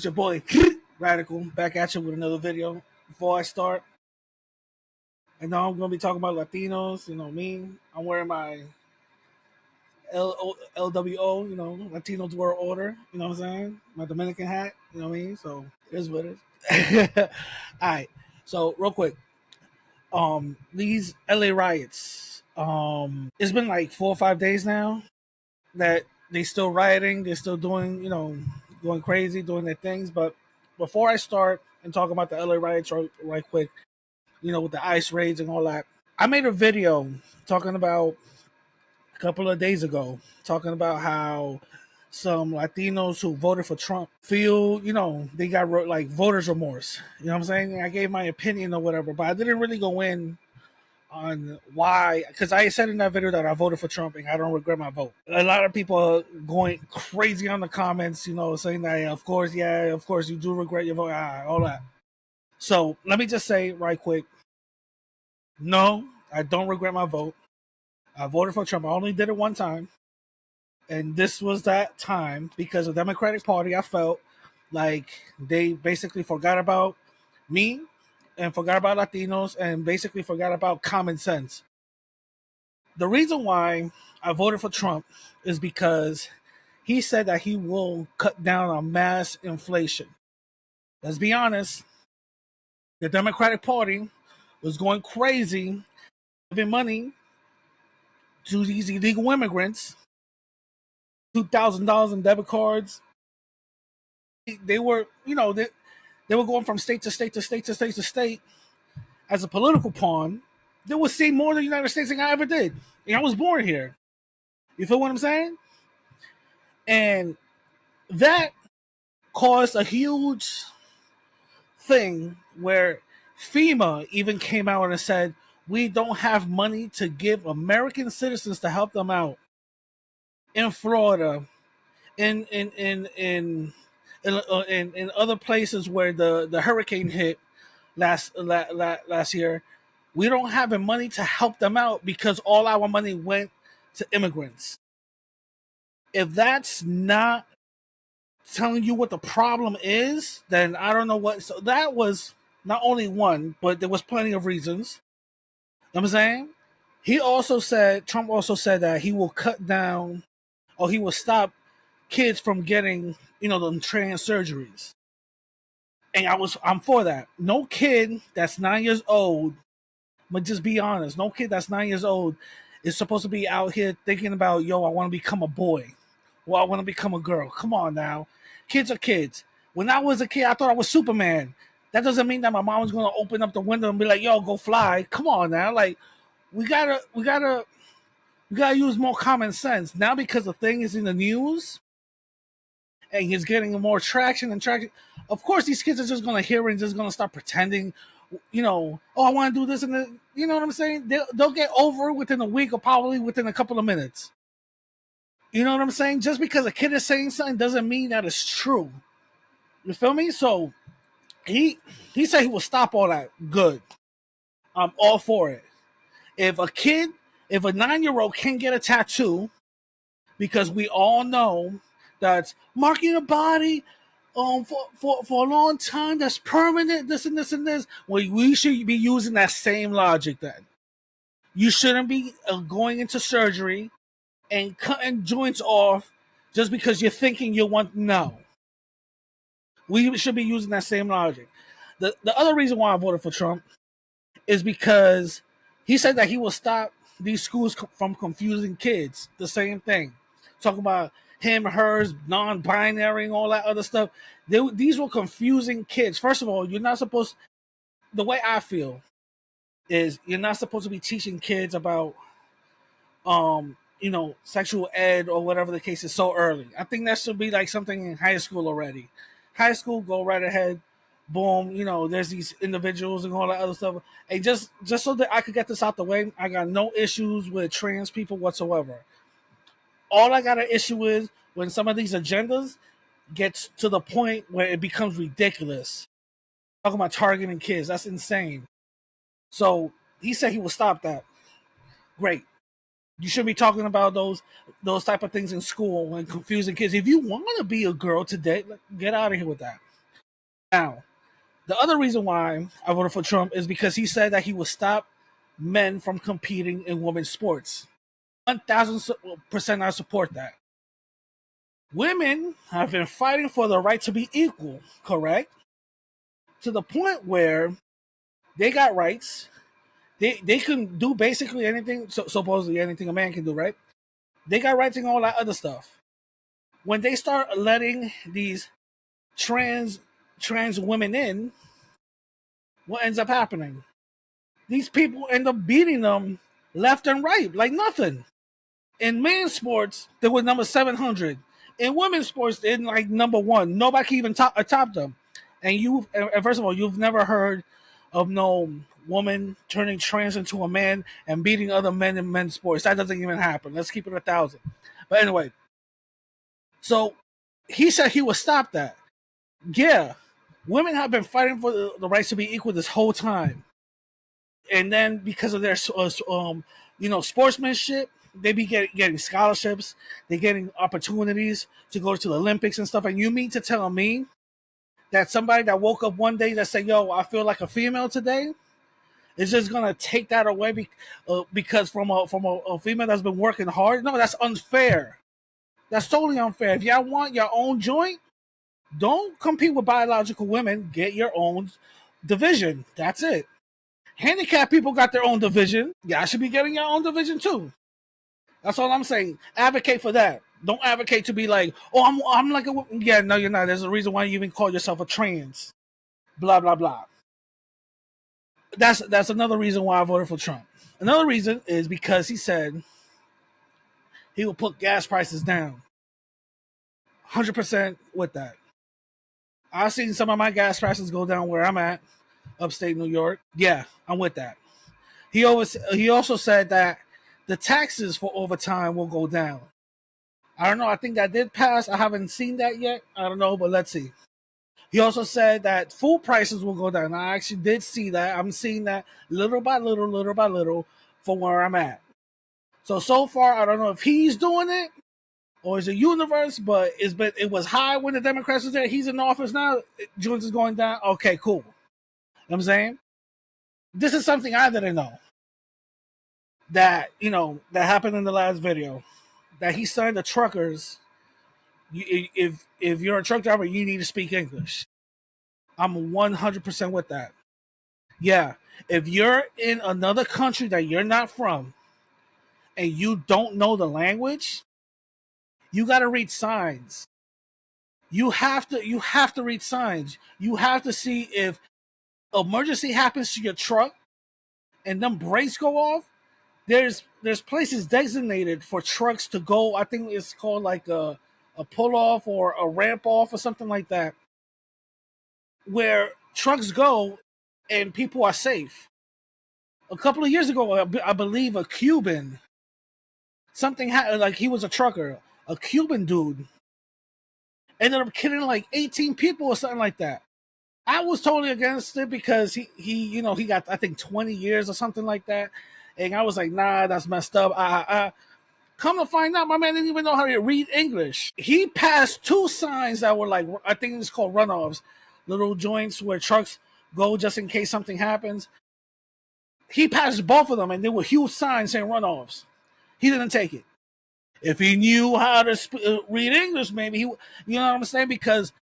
your boy Radical back at you with another video. Before I start, I know I'm gonna be talking about Latinos. You know me. I'm wearing my LWO. You know, Latinos World Order. You know what I'm saying? My Dominican hat. You know what I mean? So it is what it is. All right. So real quick, these LA riots. It's been like 4 or 5 days now that they still rioting. They're still doing, going crazy, doing their things. But before I start and talk about the LA riots right quick, with the ICE raids and all that, I made a video talking about a couple of days ago, talking about how some Latinos who voted for Trump feel, they got like voters remorse. You know what I'm saying? I gave my opinion or whatever, but I didn't really go in on why, because I said in that video that I voted for Trump and I don't regret my vote. A lot of people are going crazy on the comments, saying that, of course, you do regret your vote, all that. So let me just say right quick, no, I don't regret my vote. I voted for Trump. I only did it one time. And this was that time because the Democratic Party, I felt like they basically forgot about me and forgot about Latinos and basically forgot about common sense. The reason why I voted for Trump is because he said that he will cut down on mass inflation. Let's be honest, the Democratic Party was going crazy, giving money to these illegal immigrants, $2,000 in debit cards. They were, they were going from state to state to state to state to state as a political pawn. They would see more than the United States than I ever did. And I was born here. You feel what I'm saying? And that caused a huge thing where FEMA even came out and said, we don't have money to give American citizens to help them out in Florida, in other places where the hurricane hit last year. We don't have the money to help them out because all our money went to immigrants. If that's not telling you what the problem is, then I don't know what. So that was not only one, but there was plenty of reasons. You know what I'm saying? Trump also said that he will cut down or he will stop kids from getting, them trans surgeries. And I'm for that. No kid that's 9 years old, but just be honest, no kid that's 9 years old is supposed to be out here thinking about, I want to become a boy. Well, I want to become a girl. Come on now. Kids are kids. When I was a kid, I thought I was Superman. That doesn't mean that my mom was going to open up the window and be like, go fly. Come on now. Like, we gotta use more common sense. Now because the thing is in the news and he's getting more traction. Of course, these kids are just going to hear it and just going to start pretending, I want to do this. And you know what I'm saying? They'll get over it within a week or probably within a couple of minutes. You know what I'm saying? Just because a kid is saying something doesn't mean that it's true. You feel me? So he said he will stop all that. Good. I'm all for it. If a 9-year-old can't get a tattoo, because we all know that's marking a body for a long time, that's permanent, this and this and this, well, we should be using that same logic then. You shouldn't be going into surgery and cutting joints off just because you're thinking you want. No. We should be using that same logic. The other reason why I voted for Trump is because he said that he will stop these schools from confusing kids. The same thing. Talking about him, hers, non-binary, and all that other stuff. These were confusing kids. First of all, you're not supposed. The way I feel is you're not supposed to be teaching kids about, sexual ed or whatever the case is so early. I think that should be like something in high school already. High school, go right ahead. Boom, there's these individuals and all that other stuff. And just so that I could get this out the way, I got no issues with trans people whatsoever. All I got an issue is when some of these agendas gets to the point where it becomes ridiculous. Talking about targeting kids, that's insane. So he said he will stop that. Great. You should be talking about those type of things in school and confusing kids. If you want to be a girl today, get out of here with that. Now, the other reason why I voted for Trump is because he said that he would stop men from competing in women's sports. 1000% I support that. Women have been fighting for the right to be equal, correct? To the point where they got rights. They can do basically anything, supposedly anything a man can do, right? They got rights and all that other stuff. When they start letting these trans trans women in, what ends up happening? These people end up beating them left and right like nothing. In men's sports, they were number 700. In women's sports, they're like number one. Nobody can even top them. And first of all, you've never heard of no woman turning trans into a man and beating other men in men's sports. That doesn't even happen. Let's keep it 1,000. But anyway, so he said he would stop that. Yeah, women have been fighting for the rights to be equal this whole time, and then because of their sportsmanship, they be getting scholarships, they getting opportunities to go to the Olympics and stuff. And you mean to tell me that somebody that woke up one day that said, "Yo, I feel like a female today," is just gonna take that away because from a female that's been working hard? No, that's unfair. That's totally unfair. If y'all want your own joint, don't compete with biological women. Get your own division. That's it. Handicapped people got their own division. Y'all should be getting your own division too. That's all I'm saying. Advocate for that. Don't advocate to be like, oh, I'm like a yeah. No, you're not. There's a reason why you even call yourself a trans. Blah blah blah. That's another reason why I voted for Trump. Another reason is because he said he will put gas prices down. 100% with that. I've seen some of my gas prices go down where I'm at, upstate New York. Yeah, I'm with that. He also said that the taxes for overtime will go down. I don't know. I think that did pass. I haven't seen that yet. I don't know, but let's see. He also said that food prices will go down. I actually did see that. I'm seeing that little by little from where I'm at. So far, I don't know if he's doing it or is it universe, but it was high when the Democrats was there. He's in office now. Jones is going down. Okay, cool. You know what I'm saying? This is something I didn't know. That happened in the last video. That he signed the truckers. If you're a truck driver, you need to speak English. I'm 100% with that. Yeah, if you're in another country that you're not from and you don't know the language, you got to read signs. You have to read signs. You have to see if emergency happens to your truck and them brakes go off. There's places designated for trucks to go. I think it's called like a pull off or a ramp off or something like that, where trucks go and people are safe. A couple of years ago, I believe a Cuban, something happened, like he was a trucker, a Cuban dude, ended up killing like 18 people or something like that. I was totally against it because he got, I think, 20 years or something like that. And I was like, nah, that's messed up. Come to find out, my man didn't even know how to read English. He passed two signs that were like, I think it's called runoffs, little joints where trucks go just in case something happens. He passed both of them, and there were huge signs saying runoffs. He didn't take it. If he knew how to read English, maybe you know what I'm saying? Because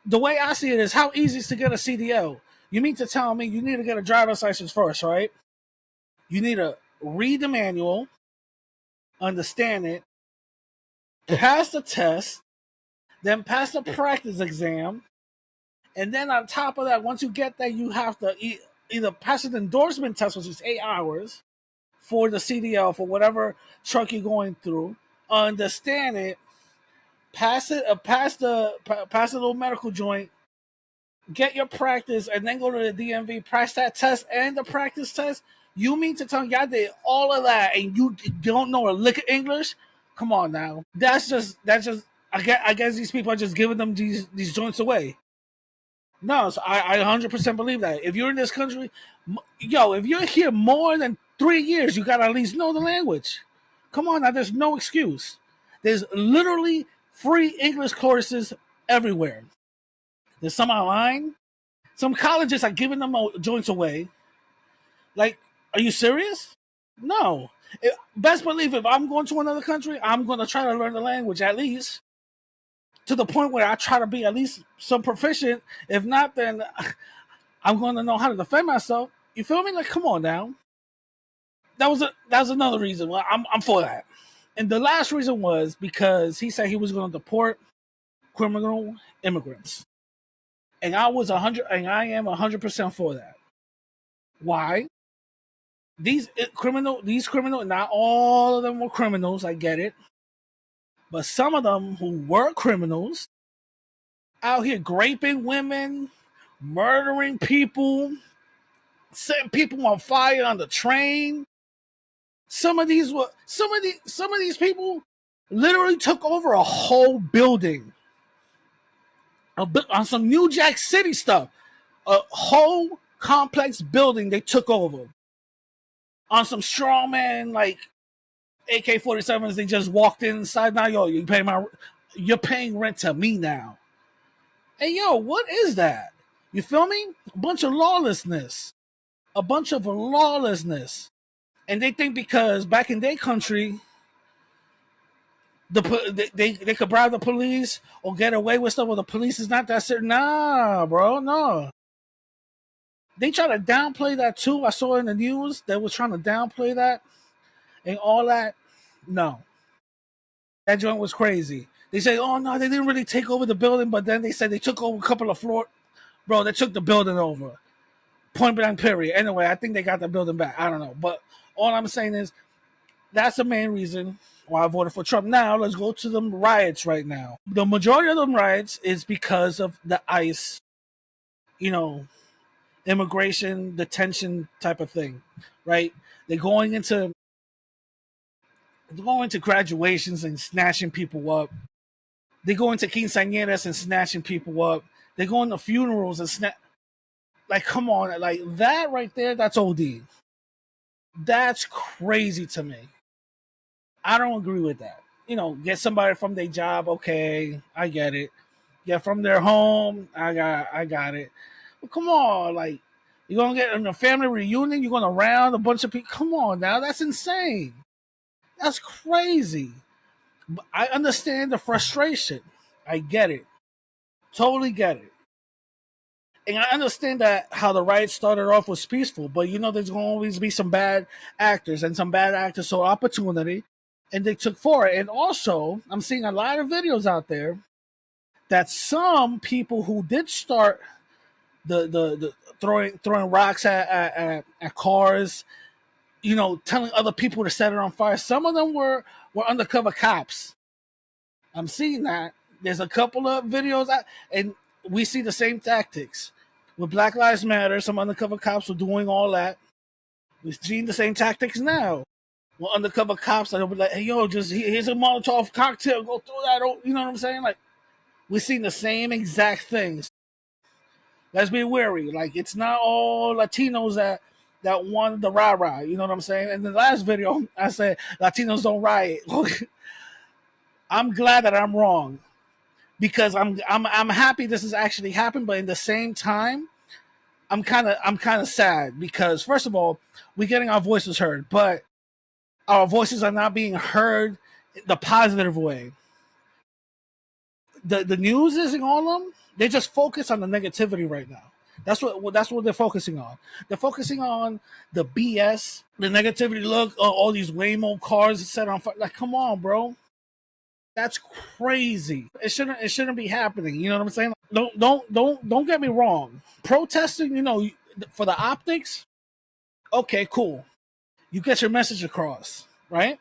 the way I see it is, how easy is to get a CDL? You mean to tell me you need to get a driver's license first, right? You need to read the manual, understand it, pass the test, then pass the practice exam, and then on top of that, once you get that, you have to either pass an endorsement test, which is 8 hours, for the CDL for whatever truck you're going through, understand it, pass it, pass a little medical joint, get your practice, and then go to the DMV, pass that test and the practice test. You mean to tell me y'all did all of that and you don't know a lick of English? Come on now. That's just. I guess these people are just giving them these joints away. No, so I 100% believe that. If you're in this country, if you're here more than 3 years, you gotta at least know the language. Come on now, there's no excuse. There's literally free English courses everywhere. There's some online. Some colleges are giving them joints away. Like, are you serious? No. Best believe if I'm going to another country, I'm going to try to learn the language at least to the point where I try to be at least some proficient. If not, then I'm going to know how to defend myself. You feel me? Like, come on now. That was another reason. Well, I'm for that. And the last reason was because he said he was going to deport criminal immigrants, and I am 100% for that. Why? These criminal, not all of them were criminals. I get it, but some of them who were criminals out here graping women, murdering people, setting people on fire on the train. Some of these people literally took over a whole building, on some New Jack City stuff. A whole complex building they took over on some strongman like AK-47s. They just walked inside. Now, yo, you're paying rent to me now. Hey, yo, what is that? You feel me? A bunch of lawlessness. A bunch of lawlessness. And they think because back in their country, they could bribe the police or get away with stuff. Well, the police is not that certain. Nah, bro, no. They try to downplay that too. I saw in the news they was trying to downplay that and all that. No, that joint was crazy. They say, "Oh no, they didn't really take over the building," but then they said they took over a couple of floors. Bro, they took the building over. Point blank, period. Anyway, I think they got the building back. I don't know, but all I'm saying is that's the main reason why I voted for Trump. Now let's go to them riots right now. The majority of them riots is because of the ICE, you know, immigration detention type of thing, right? They're going into graduations and snatching people up. They go into quinceañeras and snatching people up. They go into funerals and snatch. Like, come on, like that right there. That's OD. That's crazy to me. I don't agree with that. Get somebody from their job. Okay, I get it. Get from their home. I got it. But come on, like you're gonna get in a family reunion. You're gonna round a bunch of people. Come on now, that's insane. That's crazy. But I understand the frustration. I get it. Totally get it. And I understand that how the riots started off was peaceful, but there's going to always be some bad actors, and some bad actors saw opportunity and they took for it. And also, I'm seeing a lot of videos out there that some people who did start the throwing rocks at cars, telling other people to set it on fire. Some of them were undercover cops. I'm seeing that. There's a couple of videos out, and we see the same tactics. With Black Lives Matter, some undercover cops were doing all that. We're seeing the same tactics now. Well, undercover cops, they'll be like, "Hey, yo, just here's a Molotov cocktail. Go throw that." You know what I'm saying? Like, we're seeing the same exact things. Let's be wary. Like, it's not all Latinos that won the rah-rah. You know what I'm saying? In the last video, I said Latinos don't riot. I'm glad that I'm wrong, because I'm happy this has actually happened, but in the same time, I'm kind of sad because, first of all, we're getting our voices heard, but our voices are not being heard the positive way. The news isn't on them. They just focus on the negativity right now. That's what they're focusing on. They're focusing on the BS, the negativity. Look, all these Waymo cars set on fire. Like, come on, bro. That's crazy. It shouldn't be happening. You know what I'm saying? Don't get me wrong. Protesting, for the optics, okay, cool. You get your message across, right?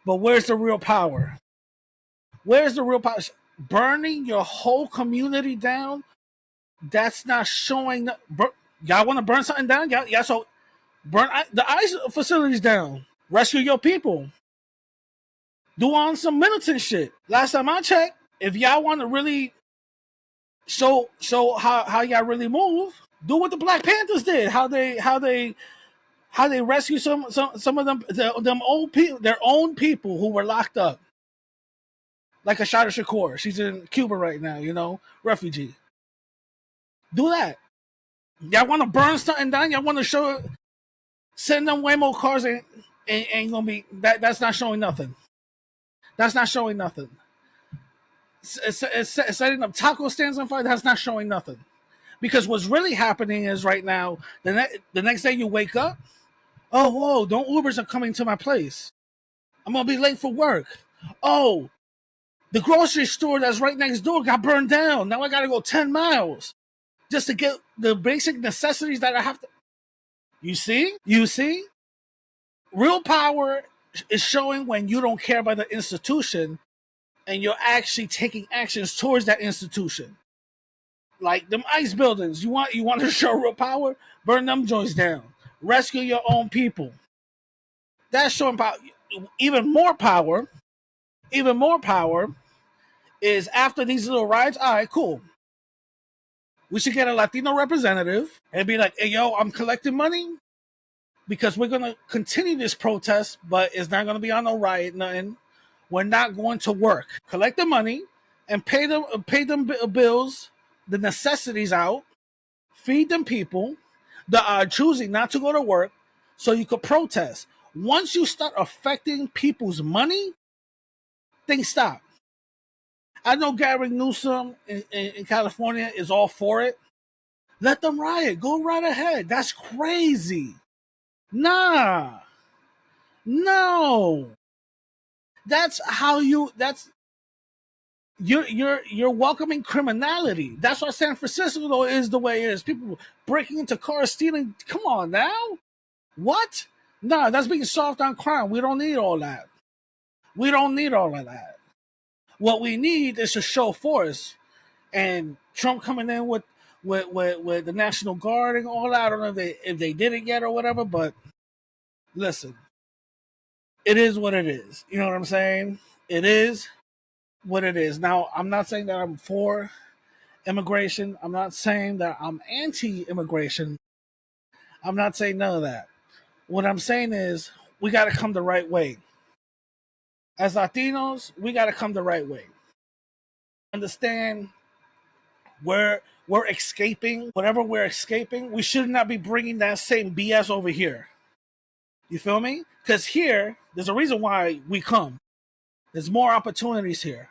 But where's the real power? Where's the real power? Burning your whole community down? That's not showing. Y'all want to burn something down? Yeah. So burn the ICE facilities down. Rescue your people. Do on some militant shit. Last time I checked, if y'all want to really show how y'all really move, do what the Black Panthers did. How they rescue some of them old people, their own people who were locked up. Like Ashada Shakur, she's in Cuba right now, refugee. Do that. Y'all want to burn something down? Y'all want to show send them Waymo cars ain't gonna be that. That's not showing nothing. That's not showing nothing. It's setting up taco stands on fire. That's not showing nothing. Because what's really happening is right now, the next day you wake up, oh, whoa, don't Ubers are coming to my place. I'm going to be late for work. Oh, the grocery store that's right next door got burned down. Now I got to go 10 miles just to get the basic necessities that I have to. You see? You see? Real power is showing when you don't care about the institution and you're actually taking actions towards that institution. Like them ice buildings. You want to show real power? Burn them joints down. Rescue your own people. That's showing power. Even more power. Even more power is after these little rides. All right, cool. We should get a Latino representative and be like, "Hey, yo, I'm collecting money because we're gonna continue this protest, but it's not gonna be on no riot, nothing. We're not going to work. Collect the money and pay them bills, the necessities out, feed them people that are choosing not to go to work so you could protest. Once you start affecting people's money, things stop. I know Gary Newsom in California is all for it. Let them riot. Go right ahead. That's crazy. Nah. No. That's how that's you're welcoming criminality. That's why San Francisco is the way it is. People breaking into cars, stealing. Come on now. What? No, that's being soft on crime. We don't need all that. We don't need all of that. What we need is to show force. And Trump coming in with the National Guard and all that. I don't know if they did it yet or whatever, but listen, it is what it is. You know what I'm saying? It is what it is. Now, I'm not saying that I'm for immigration. I'm not saying that I'm anti-immigration. I'm not saying none of that. What I'm saying is we got to come the right way. As Latinos, we got to come the right way. Understand where we're escaping, whatever we're escaping, we should not be bringing that same BS over here. You feel me? Because here, there's a reason why we come. There's more opportunities here.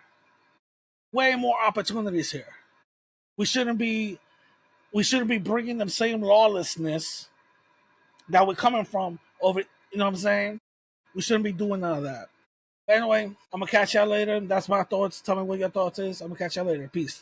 Way more opportunities here. We shouldn't be we shouldn't be bringing the same lawlessness that we're coming from over. You know what I'm saying? We shouldn't be doing none of that. But anyway, I'm gonna catch y'all later. That's my thoughts. Tell me what your thoughts is. I'm gonna catch y'all later. Peace.